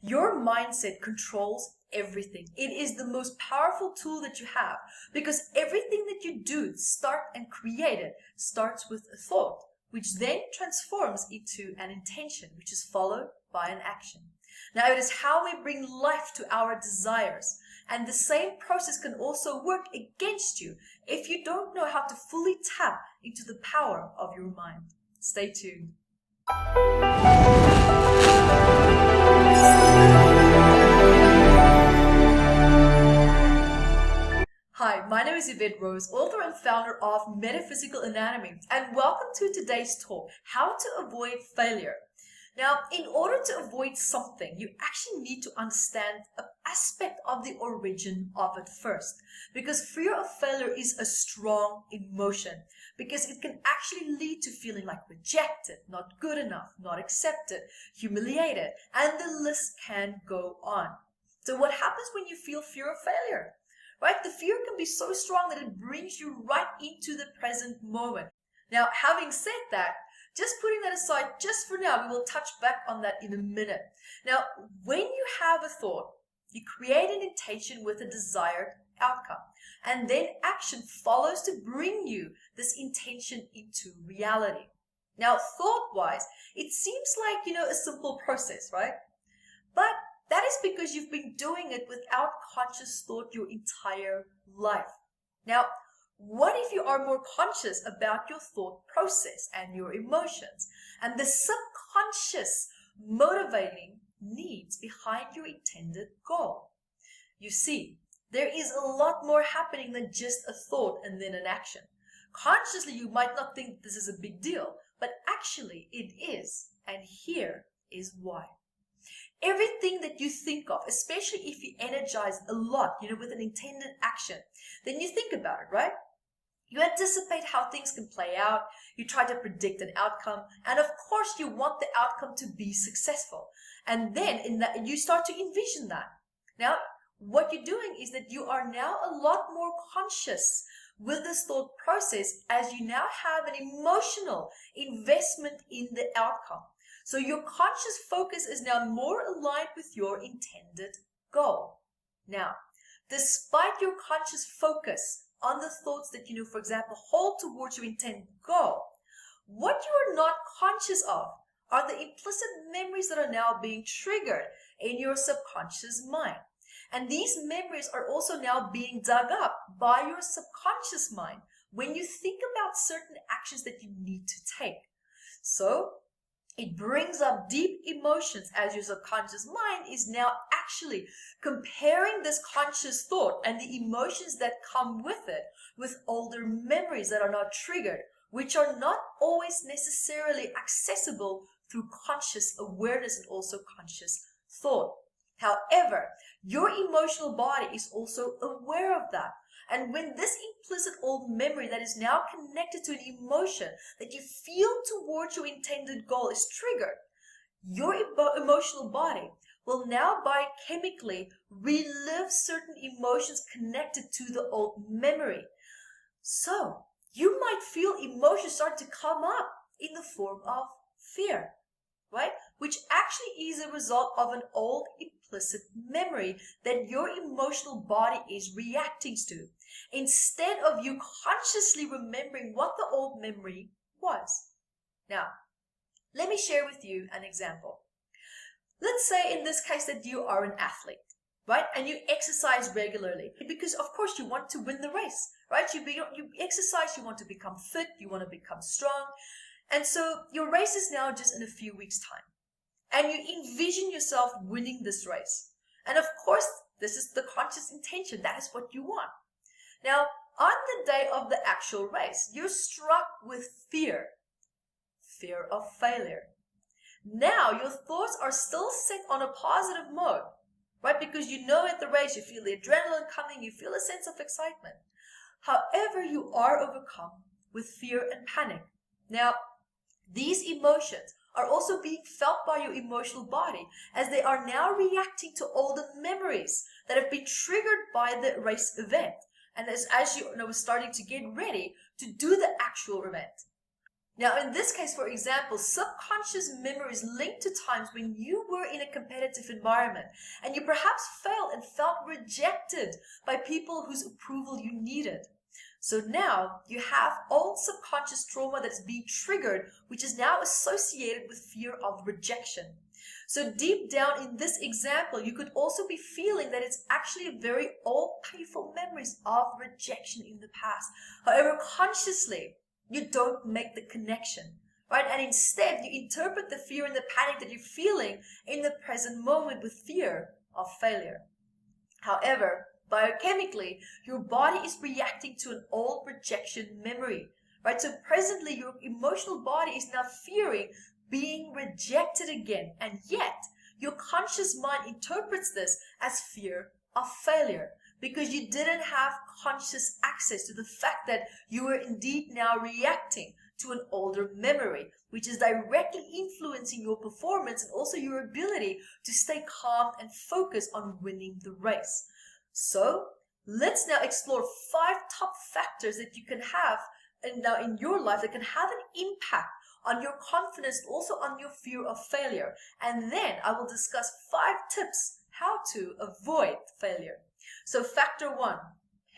Your mindset controls everything. It is the most powerful tool that you have because everything that you do, start and create it, starts with a thought, which then transforms into an intention, which is followed by an action. Now, it is how we bring life to our desires. And the same process can also work against you if you don't know how to fully tap into the power of your mind. Stay tuned. Hi, my name is Evette Rose, author and founder of Metaphysical Anatomy, and welcome to today's talk, How to Avoid Failure. Now, in order to avoid something, you actually need to understand an aspect of the origin of it first. Because fear of failure is a strong emotion, because it can actually lead to feeling like rejected, not good enough, not accepted, humiliated, and the list can go on. So what happens when you feel fear of failure? Right? The fear can be so strong that it brings you right into the present moment. Now, having said that, just putting that aside just for now, we will touch back on that in a minute. Now, when you have a thought, you create an intention with a desired outcome, and then action follows to bring you this intention into reality. Now, thought-wise, it seems like, a simple process, right? But that is because you've been doing it without conscious thought your entire life. Now, what if you are more conscious about your thought process and your emotions and the subconscious motivating needs behind your intended goal? You see, there is a lot more happening than just a thought and then an action. Consciously, you might not think this is a big deal, but actually it is, and here is why. Everything that you think of, especially if you energize a lot, with an intended action, then you think about it, right? You anticipate how things can play out, you try to predict an outcome, and of course you want the outcome to be successful. And then you start to envision that. Now, what you're doing is that you are now a lot more conscious with this thought process as you now have an emotional investment in the outcome. So your conscious focus is now more aligned with your intended goal. Now, despite your conscious focus on the thoughts that, for example, hold towards your intended goal, what you are not conscious of are the implicit memories that are now being triggered in your subconscious mind. And these memories are also now being dug up by your subconscious mind when you think about certain actions that you need to take. So, it brings up deep emotions as your subconscious mind is now actually comparing this conscious thought and the emotions that come with it with older memories that are not triggered, which are not always necessarily accessible through conscious awareness and also conscious thought. However, your emotional body is also aware of that. And when this implicit old memory that is now connected to an emotion that you feel towards your intended goal is triggered, your emotional body will now biochemically relive certain emotions connected to the old memory. So, you might feel emotions start to come up in the form of fear, right? Which actually is a result of an old implicit memory that your emotional body is reacting to, instead of you consciously remembering what the old memory was. Now, let me share with you an example. Let's say in this case that you are an athlete, right? And you exercise regularly because, of course, you want to win the race, right? You exercise, you want to become fit, you want to become strong. And so your race is now just in a few weeks' time. And you envision yourself winning this race. And of course, this is the conscious intention. That is what you want. Now, on the day of the actual race, you're struck with fear. Fear of failure. Now, your thoughts are still set on a positive mode, right? Because you know at the race, you feel the adrenaline coming, you feel a sense of excitement. However, you are overcome with fear and panic. Now, these emotions are also being felt by your emotional body as they are now reacting to older memories that have been triggered by the race event. And as you know, starting to get ready to do the actual event. Now, in this case, for example, subconscious memories linked to times when you were in a competitive environment and you perhaps failed and felt rejected by people whose approval you needed. So now you have old subconscious trauma that's being triggered, which is now associated with fear of rejection. So deep down in this example, you could also be feeling that it's actually a very old, painful memories of rejection in the past. However, consciously, you don't make the connection, right? And instead, you interpret the fear and the panic that you're feeling in the present moment with fear of failure. However, biochemically, your body is reacting to an old rejection memory, right? So presently, your emotional body is now fearing being rejected again, and yet your conscious mind interprets this as fear of failure because you didn't have conscious access to the fact that you were indeed now reacting to an older memory, which is directly influencing your performance and also your ability to stay calm and focus on winning the race. So let's now explore 5 top factors that you can have in your life that can have an impact on your confidence, also on your fear of failure. And then I will discuss 5 tips how to avoid failure. So factor 1,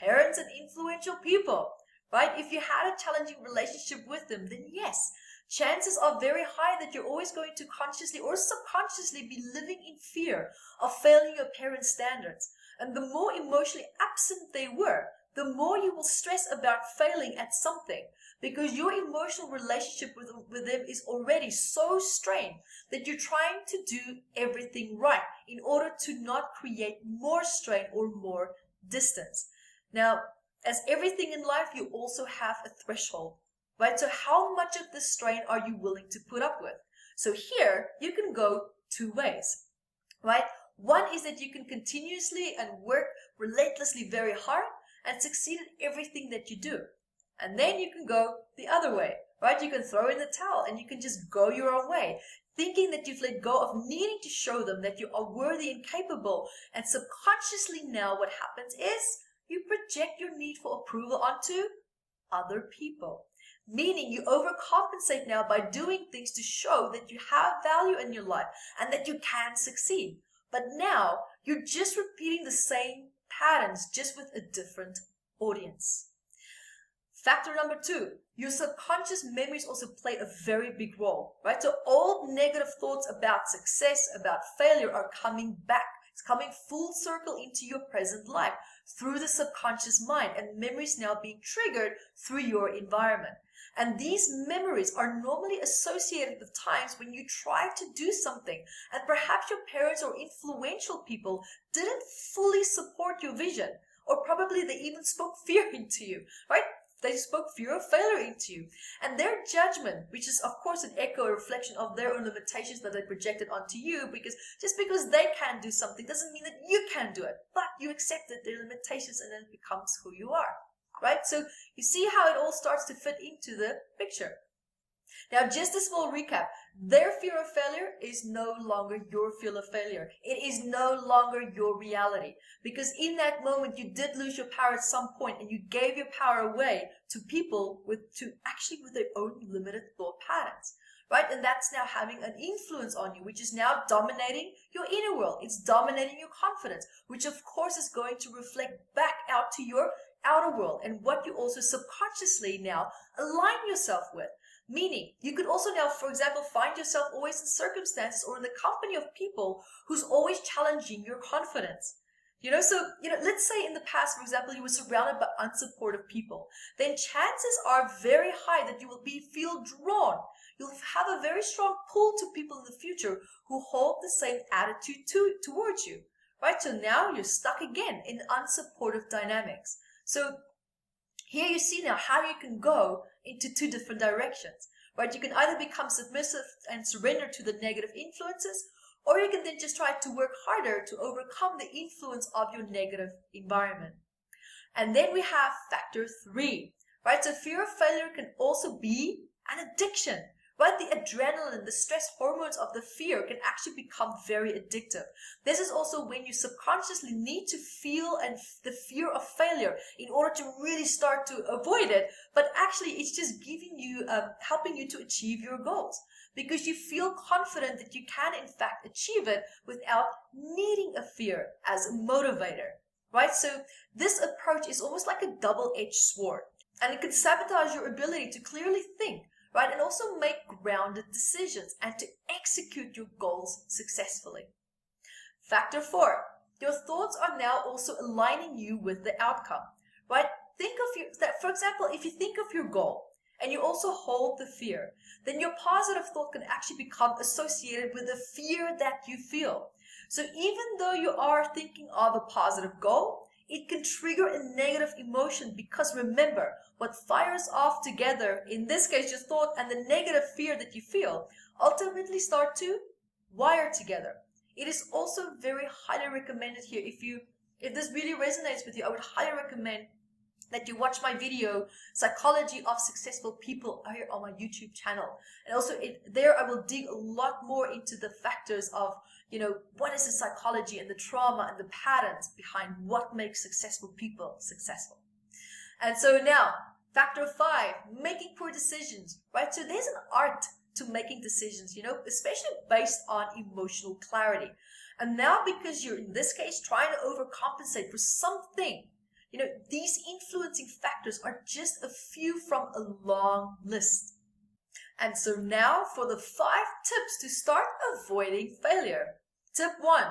parents and influential people, right? If you had a challenging relationship with them, then yes, chances are very high that you're always going to consciously or subconsciously be living in fear of failing your parents' standards. And the more emotionally absent they were, the more you will stress about failing at something because your emotional relationship with them is already so strained that you're trying to do everything right in order to not create more strain or more distance. Now, as everything in life, you also have a threshold, right? So how much of the strain are you willing to put up with? So here, you can go 2 ways, right? One is that you can continuously and work relentlessly very hard and succeed at everything that you do. And then you can go the other way, right? You can throw in the towel and you can just go your own way, thinking that you've let go of needing to show them that you are worthy and capable. And subconsciously now what happens is you project your need for approval onto other people. Meaning you overcompensate now by doing things to show that you have value in your life and that you can succeed. But now you're just repeating the same patterns, just with a different audience. Factor number 2, your subconscious memories also play a very big role, right? So old negative thoughts about success, about failure are coming back. It's coming full circle into your present life through the subconscious mind, and memories now being triggered through your environment. And these memories are normally associated with times when you tried to do something and perhaps your parents or influential people didn't fully support your vision, or probably they even spoke fear into you, right? They spoke fear of failure into you. And their judgment, which is of course an echo, a reflection of their own limitations that they projected onto you, because just because they can do something doesn't mean that you can do it, but you accepted their limitations and then it becomes who you are. Right? So you see how it all starts to fit into the picture. Now, just a small recap. Their fear of failure is no longer your fear of failure. It is no longer your reality. Because in that moment, you did lose your power at some point and you gave your power away to people with their own limited thought patterns. Right? And that's now having an influence on you, which is now dominating your inner world. It's dominating your confidence, which of course is going to reflect back out to your outer world and what you also subconsciously now align yourself with. Meaning, you could also now, for example, find yourself always in circumstances or in the company of people who's always challenging your confidence. Let's say in the past, for example, you were surrounded by unsupportive people. Then chances are very high that you will feel drawn. You'll have a very strong pull to people in the future who hold the same attitude towards you. Right? So now you're stuck again in unsupportive dynamics. So here you see now how you can go into 2 different directions, right? You can either become submissive and surrender to the negative influences, or you can then just try to work harder to overcome the influence of your negative environment. And then we have factor 3, right? So fear of failure can also be an addiction, right? The adrenaline, the stress hormones of the fear can actually become very addictive. This is also when you subconsciously need to feel and the fear of failure in order to really start to avoid it. But actually, it's just giving you, helping you to achieve your goals, because you feel confident that you can in fact achieve it without needing a fear as a motivator, right? So this approach is almost like a double-edged sword, and it can sabotage your ability to clearly think, right? And also make grounded decisions and to execute your goals successfully. Factor 4, your thoughts are now also aligning you with the outcome, right? Think of that, for example, if you think of your goal and you also hold the fear, then your positive thought can actually become associated with the fear that you feel. So even though you are thinking of a positive goal, it can trigger a negative emotion, because remember, what fires off together, in this case your thought and the negative fear that you feel, ultimately start to wire together. It is also very highly recommended here, if this really resonates with you, I would highly recommend that you watch my video, Psychology of Successful People, here on my YouTube channel. And also there I will dig a lot more into the factors of, what is the psychology and the trauma and the patterns behind what makes successful people successful. And so now, factor 5, making poor decisions, right? So there's an art to making decisions, especially based on emotional clarity. And now, because you're in this case trying to overcompensate for something, these influencing factors are just a few from a long list. And so now for the 5 tips to start avoiding failure. Tip 1,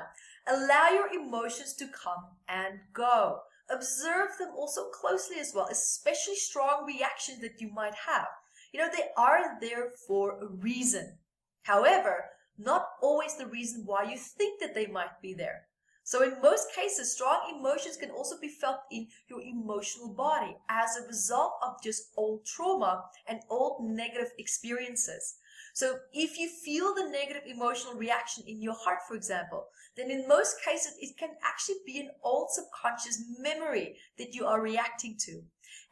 allow your emotions to come and go. Observe them also closely as well, especially strong reactions that you might have. They are there for a reason. However, not always the reason why you think that they might be there. So in most cases, strong emotions can also be felt in your emotional body as a result of just old trauma and old negative experiences. So if you feel the negative emotional reaction in your heart, for example, then in most cases, it can actually be an old subconscious memory that you are reacting to.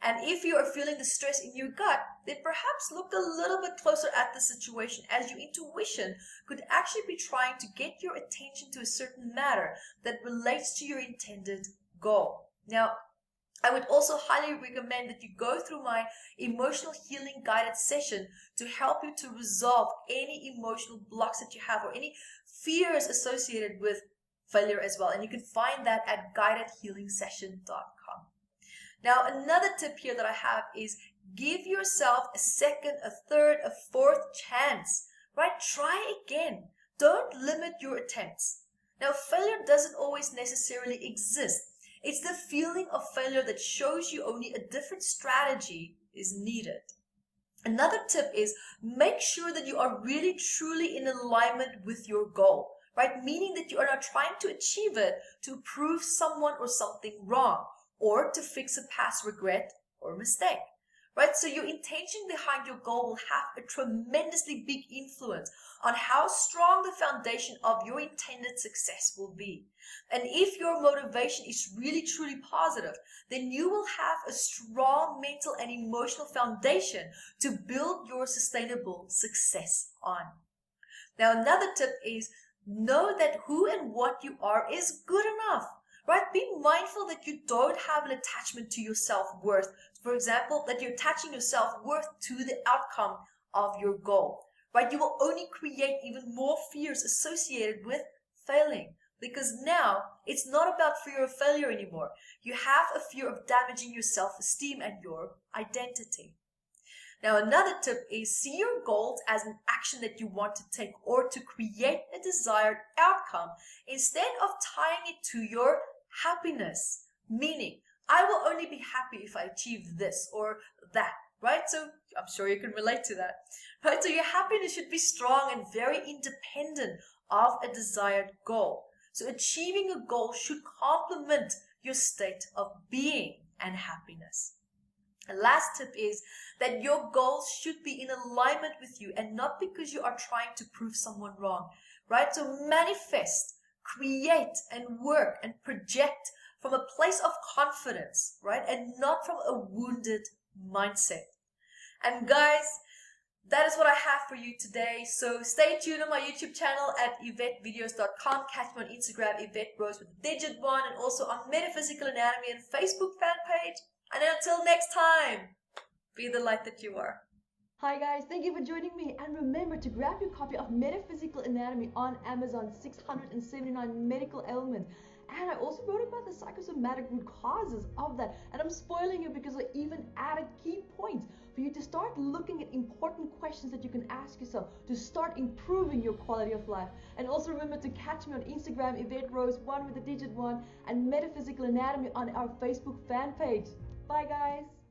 And if you are feeling the stress in your gut, then perhaps look a little bit closer at the situation, as your intuition could actually be trying to get your attention to a certain matter that relates to your intended goal. Now, I would also highly recommend that you go through my emotional healing guided session to help you to resolve any emotional blocks that you have or any fears associated with failure as well. And you can find that at guidedhealingsession.com. Now, another tip here that I have is give yourself a second, a third, a fourth chance, right? Try again. Don't limit your attempts. Now, failure doesn't always necessarily exist. It's the feeling of failure that shows you only a different strategy is needed. Another tip is make sure that you are really truly in alignment with your goal, right? Meaning that you are not trying to achieve it to prove someone or something wrong, or to fix a past regret or mistake, right? So your intention behind your goal will have a tremendously big influence on how strong the foundation of your intended success will be. And if your motivation is really truly positive, then you will have a strong mental and emotional foundation to build your sustainable success on. Now, another tip is know that who and what you are is good enough. Right? Be mindful that you don't have an attachment to your self-worth. For example, that you're attaching your self-worth to the outcome of your goal. Right? You will only create even more fears associated with failing. Because now, it's not about fear of failure anymore. You have a fear of damaging your self-esteem and your identity. Now, another tip is see your goals as an action that you want to take or to create a desired outcome instead of tying it to your happiness. Meaning, I will only be happy if I achieve this or that, right? So I'm sure you can relate to that, right? So your happiness should be strong and very independent of a desired goal. So achieving a goal should complement your state of being and happiness. The last tip is that your goals should be in alignment with you and not because you are trying to prove someone wrong, right? So manifest, create, and work and project from a place of confidence, right? And not from a wounded mindset. And guys, that is what I have for you today. So stay tuned on my YouTube channel at evettevideos.com. Catch me on Instagram, Evette Rose with the digit 1, and also on Metaphysical Anatomy and Facebook fan page. And until next time, be the light that you are. Hi guys, thank you for joining me, and remember to grab your copy of Metaphysical Anatomy on Amazon, 679 medical ailments. And I also wrote about the psychosomatic root causes of that, and I'm spoiling it because I even added key points for you to start looking at important questions that you can ask yourself to start improving your quality of life. And also remember to catch me on Instagram, Evette Rose 1 with the digit 1, and Metaphysical Anatomy on our Facebook fan page. Bye guys!